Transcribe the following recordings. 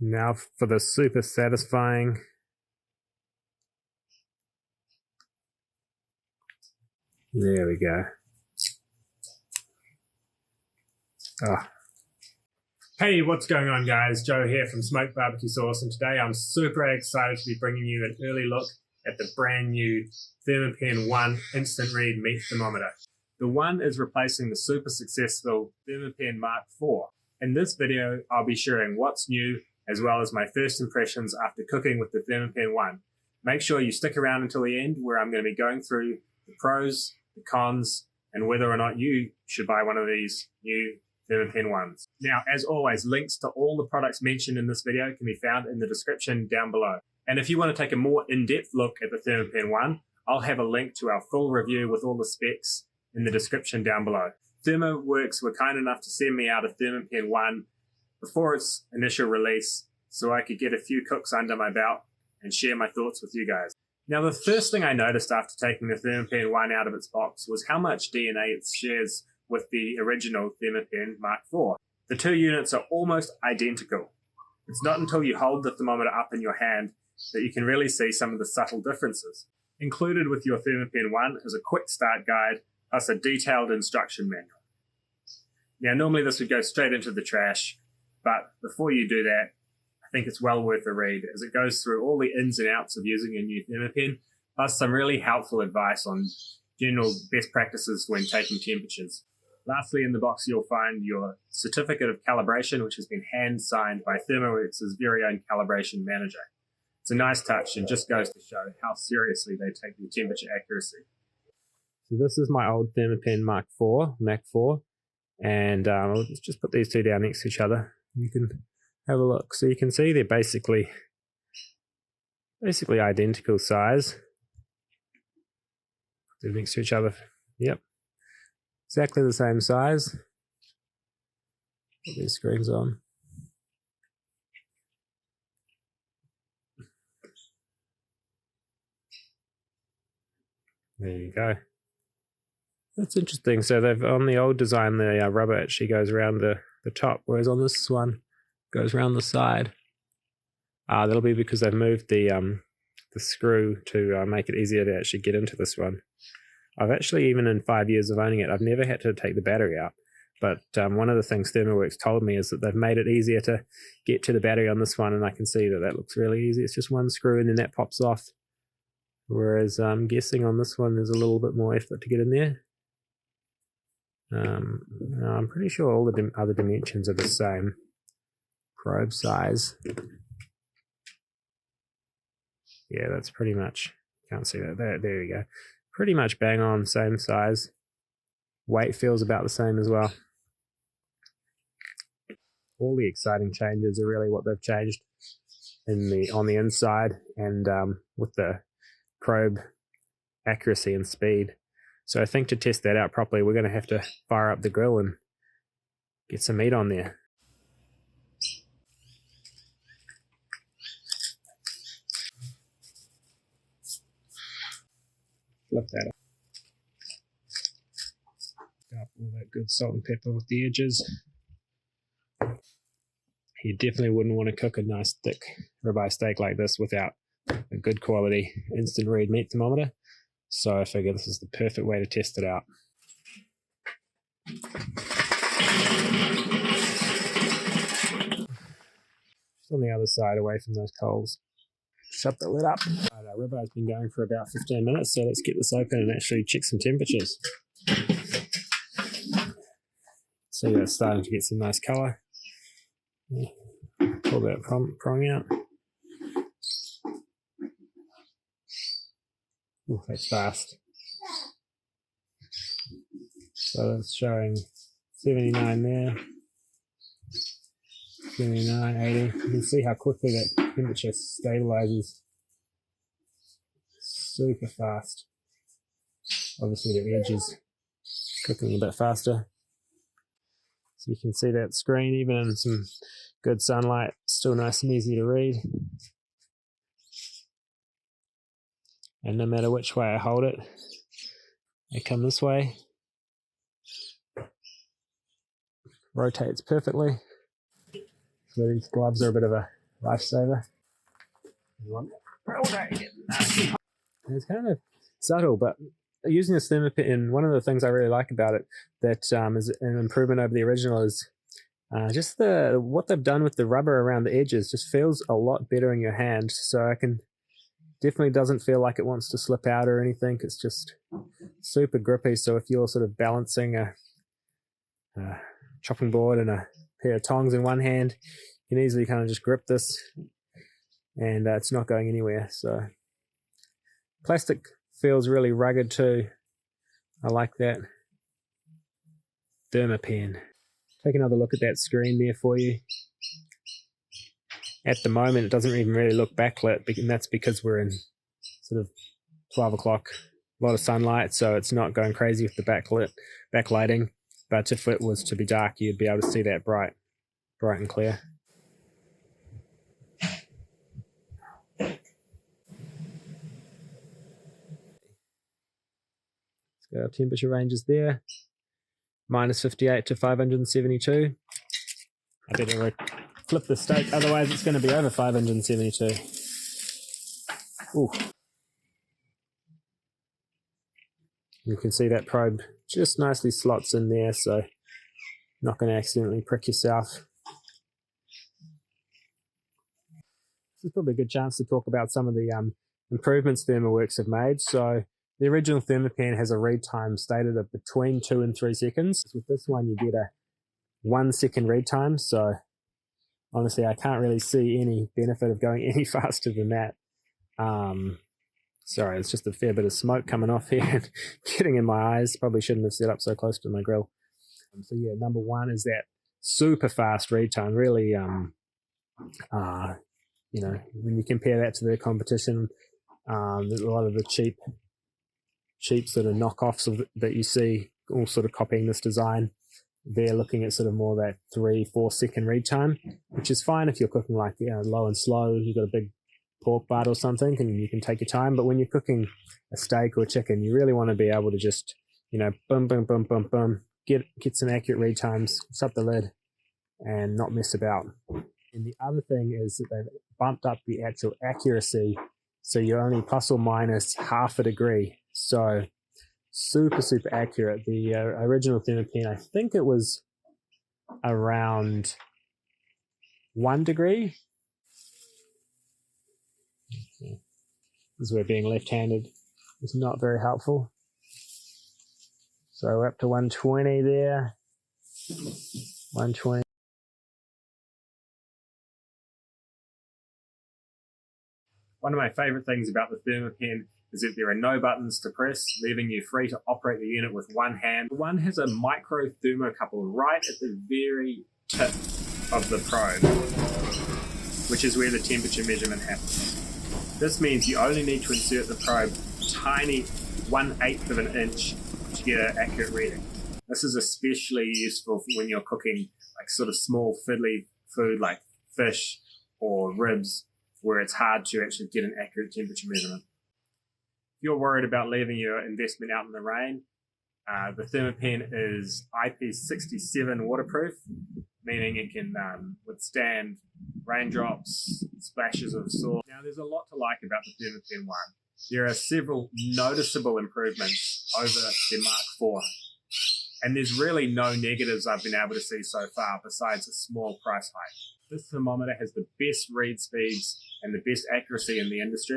Now for the super satisfying. There we go. Oh. Hey, what's going on guys? Joe here from Smoked Barbecue Sauce, and today I'm super excited to be bringing you an early look at the brand new Thermapen ONE Instant Read Meat Thermometer. The One is replacing the super successful Thermapen Mark IV. In this video, I'll be sharing what's new as well as my first impressions after cooking with the Thermapen ONE. Make sure you stick around until the end, where I'm going to be going through the pros, the cons, and whether or not you should buy one of these new Thermapen ONEs. Now, as always, links to all the products mentioned in this video can be found in the description down below. And if you want to take a more in-depth look at the Thermapen ONE, I'll have a link to our full review with all the specs in the description down below. ThermoWorks were kind enough to send me out a Thermapen ONE before its initial release so I could get a few cooks under my belt and share my thoughts with you guys. Now, the first thing I noticed after taking the Thermapen ONE out of its box was how much DNA it shares with the original Thermapen Mark IV. The two units are almost identical. It's not until you hold the thermometer up in your hand that you can really see some of the subtle differences. Included with your Thermapen ONE is a quick start guide plus a detailed instruction manual. Now, normally this would go straight into the trash, but before you do that, I think it's well worth a read as it goes through all the ins and outs of using a new Thermapen, plus some really helpful advice on general best practices when taking temperatures. Lastly, in the box you'll find your certificate of calibration, which has been hand-signed by ThermoWorks' very own calibration manager. It's a nice touch and just goes to show how seriously they take the temperature accuracy. So this is my old Thermapen Mark IV, and let's just put these two down next to each other. You can have a look. So you can see they're basically identical size. They're next to each other. Yep. Exactly the same size. Put these screens on. There you go. That's interesting. So they've on the old design, the rubber actually goes around the top, whereas on this one goes around the side. That'll be because they've moved the screw to make it easier to actually get into this one. I've actually, even in 5 years of owning it, I've never had to take the battery out. But one of the things ThermoWorks told me is that they've made it easier to get to the battery on this one, and I can see that that looks really easy. It's just one screw and then that pops off. Whereas I'm guessing on this one there's a little bit more effort to get in there. I'm pretty sure all the other dimensions are the same. Probe size. Yeah, that's pretty much, can't see that. There you go. Pretty much bang on, same size. Weight feels about the same as well. All the exciting changes are really what they've changed on the inside and with the probe accuracy and speed. So I think to test that out properly, we're going to have to fire up the grill and get some meat on there. Flip that up all that good salt and pepper with the edges. You definitely wouldn't want to cook a nice thick ribeye steak like this without a good quality instant read meat thermometer. So I figure this is the perfect way to test it out. Just on the other side, away from those coals. Shut the lid up. Right, our ribeye's been going for about 15 minutes, so let's get this open and actually check some temperatures. See, that's starting to get some nice colour. Pull that prong out. Ooh, that's fast. So that's showing 79 there. 79, 80. You can see how quickly that temperature stabilizes. Super fast. Obviously the edge is cooking a bit faster. So you can see that screen, even in some good sunlight, still nice and easy to read. And no matter which way I hold it, I come this way. Rotates perfectly. So these gloves are a bit of a Lifesaver. It's kind of subtle, but using this Thermapen, one of the things I really like about it that is an improvement over the original is just what they've done with the rubber around the edges. Just feels a lot better in your hand. So I can definitely doesn't feel like it wants to slip out or anything. It's just super grippy. So if you're sort of balancing a chopping board and a pair of tongs in one hand, you can easily kind of just grip this, and it's not going anywhere. So plastic feels really rugged too. I like that. Thermapen. Take another look at that screen there for you. At the moment, it doesn't even really look backlit, and that's because we're in sort of 12 o'clock, a lot of sunlight, so it's not going crazy with the backlighting. But if it was to be dark, you'd be able to see that bright and clear. So our temperature ranges there, minus 58 to 572. I better flip the stake, otherwise it's going to be over 572. Ooh. You can see that probe just nicely slots in there, so not going to accidentally prick yourself. This is probably a good chance to talk about some of the improvements ThermoWorks have made. So the original Thermapen has a read time stated of between 2 and 3 seconds. With this one, you get a 1 second read time. So honestly, I can't really see any benefit of going any faster than that. Sorry, it's just a fair bit of smoke coming off here and getting in my eyes. Probably shouldn't have set up so close to my grill. So yeah, number one is that super fast read time. Really, you know, when you compare that to the competition, there's a lot of the cheap sort of knockoffs that you see all sort of copying this design. They're looking at sort of more that 3-4 second read time, which is fine if you're cooking like, you know, low and slow. You've got a big pork butt or something and you can take your time. But when you're cooking a steak or chicken, you really want to be able to just, you know, boom, boom, boom, boom, boom, get some accurate read times, shut the lid and not mess about. And the other thing is that they've bumped up the actual accuracy, so you're only plus or minus half a degree. So super accurate. The original Thermapen, I think it was around 1 degree. This is where being left-handed is not very helpful. So we're up to 120 there. 120. One of my favorite things about the Thermapen is that there are no buttons to press, leaving you free to operate the unit with one hand. One has a micro thermocouple right at the very tip of the probe, which is where the temperature measurement happens. This means you only need to insert the probe tiny 1/8 of an inch to get an accurate reading. This is especially useful when you're cooking like sort of small fiddly food like fish or ribs, where it's hard to actually get an accurate temperature measurement. If you're worried about leaving your investment out in the rain, the Thermapen is IP67 waterproof, meaning it can withstand raindrops, splashes of sauce. Now, there's a lot to like about the Thermapen ONE. There are several noticeable improvements over the Mark IV, and there's really no negatives I've been able to see so far besides a small price hike. This thermometer has the best read speeds and the best accuracy in the industry.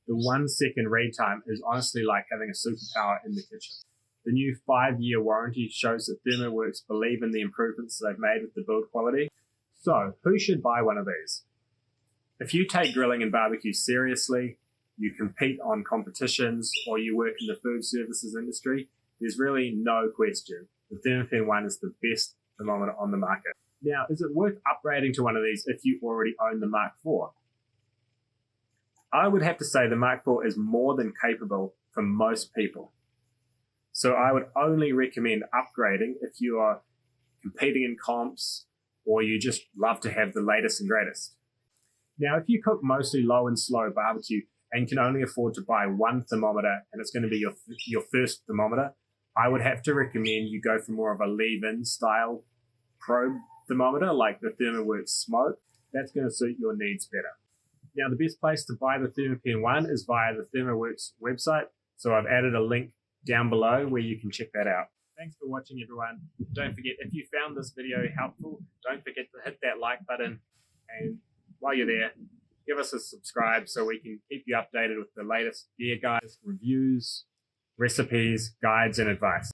The 1 second read time is honestly like having a superpower in the kitchen. The new 5-year warranty shows that ThermoWorks believe in the improvements they've made with the build quality. So, who should buy one of these? If you take grilling and barbecue seriously, you compete on competitions, or you work in the food services industry, there's really no question the Thermapen ONE is the best thermometer on the market. Now, is it worth upgrading to one of these if you already own the Mark IV? I would have to say the Mark IV is more than capable for most people. So I would only recommend upgrading if you are competing in comps or you just love to have the latest and greatest. Now, if you cook mostly low and slow barbecue and can only afford to buy one thermometer and it's going to be your first thermometer, I would have to recommend you go for more of a leave-in style probe thermometer like the ThermoWorks Smoke. That's going to suit your needs better. Now, the best place to buy the Thermapen ONE is via the ThermoWorks website. So I've added a link down below where you can check that out. Thanks for watching, everyone. Don't forget, if you found this video helpful, don't forget to hit that like button. And while you're there, give us a subscribe so we can keep you updated with the latest gear guides, reviews, recipes, guides, and advice.